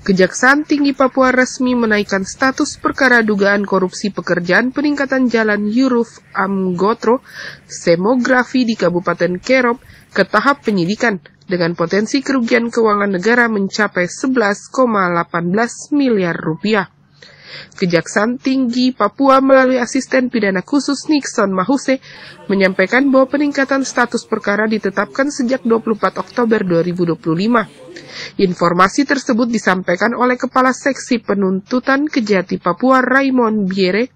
Kejaksaan Tinggi Papua resmi menaikkan status perkara dugaan korupsi pekerjaan peningkatan jalan Yuruf Amgotro Semografi di Kabupaten Kerom ke tahap penyidikan dengan potensi kerugian keuangan negara mencapai 11,18 miliar rupiah. Kejaksaan Tinggi Papua melalui asisten pidana khusus Nixon Mahuse menyampaikan bahwa peningkatan status perkara ditetapkan sejak 24 Oktober 2025. Informasi tersebut disampaikan oleh Kepala Seksi Penuntutan Kejati Papua Raymond Biere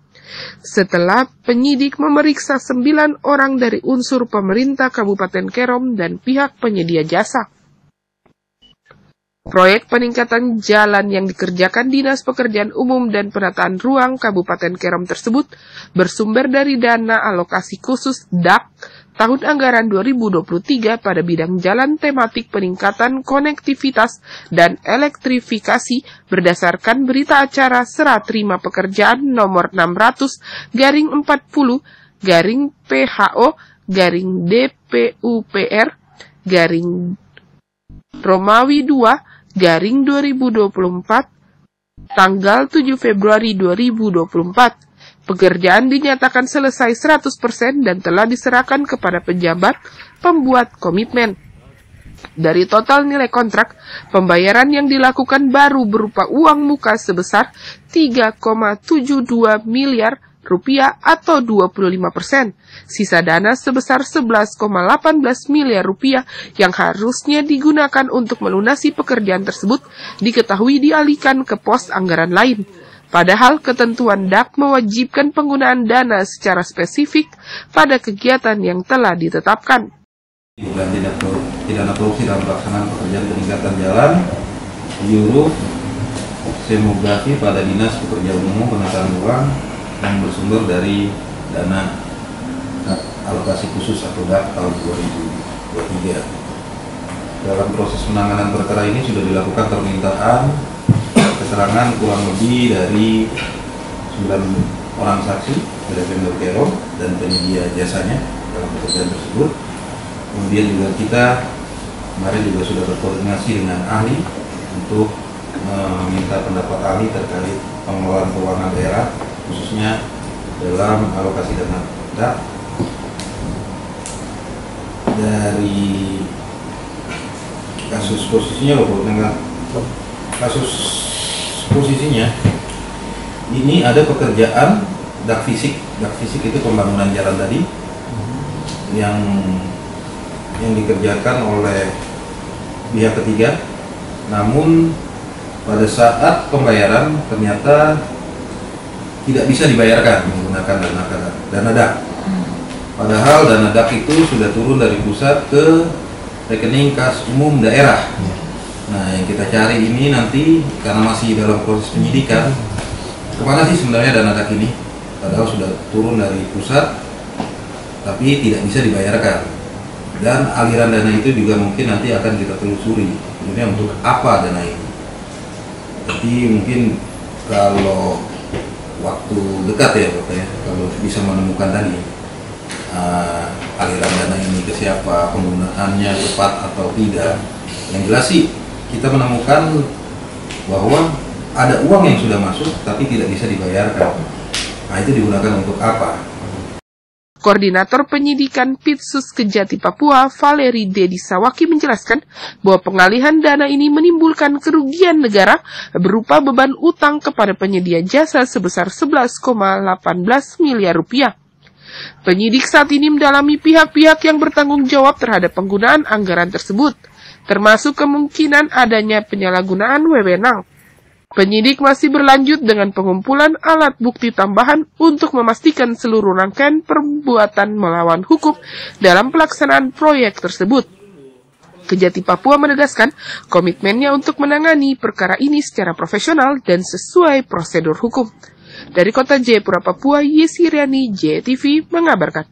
setelah penyidik memeriksa 9 orang dari unsur pemerintah Kabupaten Kerom dan pihak penyedia jasa. Proyek peningkatan jalan yang dikerjakan Dinas Pekerjaan Umum dan Penataan Ruang Kabupaten Kerom tersebut bersumber dari dana alokasi khusus DAK tahun anggaran 2023 pada bidang jalan tematik peningkatan konektivitas dan elektrifikasi berdasarkan berita acara Serah Terima Pekerjaan nomor 600/PHO/DPUPR/Romawi 2/2024 tanggal 7 Februari 2024. Pekerjaan dinyatakan selesai 100% dan telah diserahkan kepada pejabat pembuat komitmen. Dari total nilai kontrak, pembayaran yang dilakukan baru berupa uang muka sebesar 3,72 miliar rupiah atau 25%. Sisa dana sebesar 11,18 miliar rupiah yang harusnya digunakan untuk melunasi pekerjaan tersebut diketahui dialihkan ke pos anggaran lain. Padahal ketentuan DAK mewajibkan penggunaan dana secara spesifik pada kegiatan yang telah ditetapkan. Dugaan pidana korupsi dalam pelaksanaan pekerjaan peningkatan jalan Yuruf Semografi pada Dinas Pekerjaan Umum Penataan Ruang yang bersumber dari dana alokasi khusus atau DAK tahun 2023. Dalam proses penanganan perkara ini sudah dilakukan permintaan keterangan kurang lebih dari 9 orang saksi dari Pemda Kerom dan penyedia jasanya dalam pekerjaan tersebut. Kemudian juga kita kemarin juga sudah berkoordinasi dengan ahli untuk meminta pendapat ahli terkait pengelolaan keuangan daerah khususnya dalam alokasi dana DAK. Dari kasus posisinya ini ada pekerjaan DAK fisik itu pembangunan jalan tadi yang dikerjakan oleh pihak ketiga, namun pada saat pembayaran ternyata tidak bisa dibayarkan menggunakan dana DAK. Padahal dana DAK itu sudah turun dari pusat ke rekening kas umum daerah. Nah, yang kita cari ini nanti karena masih dalam proses penyidikan, kemana sih sebenarnya dana DAK ini? Padahal sudah turun dari pusat, tapi tidak bisa dibayarkan. Dan aliran dana itu juga mungkin nanti akan kita telusuri. Sebenarnya untuk apa dana ini? Jadi mungkin kalau waktu dekat ya Bapak ya, kalau bisa menemukan tadi aliran dana ini ke siapa, penggunaannya tepat atau tidak. Yang jelas sih kita menemukan bahwa ada uang yang sudah masuk tapi tidak bisa dibayarkan. Nah, itu digunakan untuk apa? Koordinator Penyidikan Pitsus Kejati Papua, Valeri Dedi Sawaki menjelaskan bahwa pengalihan dana ini menimbulkan kerugian negara berupa beban utang kepada penyedia jasa sebesar 11,18 miliar rupiah. Penyidik saat ini mendalami pihak-pihak yang bertanggung jawab terhadap penggunaan anggaran tersebut, termasuk kemungkinan adanya penyalahgunaan wewenang. Penyidik masih berlanjut dengan pengumpulan alat bukti tambahan untuk memastikan seluruh rangkaian perbuatan melawan hukum dalam pelaksanaan proyek tersebut. Kejati Papua menegaskan komitmennya untuk menangani perkara ini secara profesional dan sesuai prosedur hukum. Dari Kota Jayapura, Papua, Yesi Riani, JTV mengabarkan.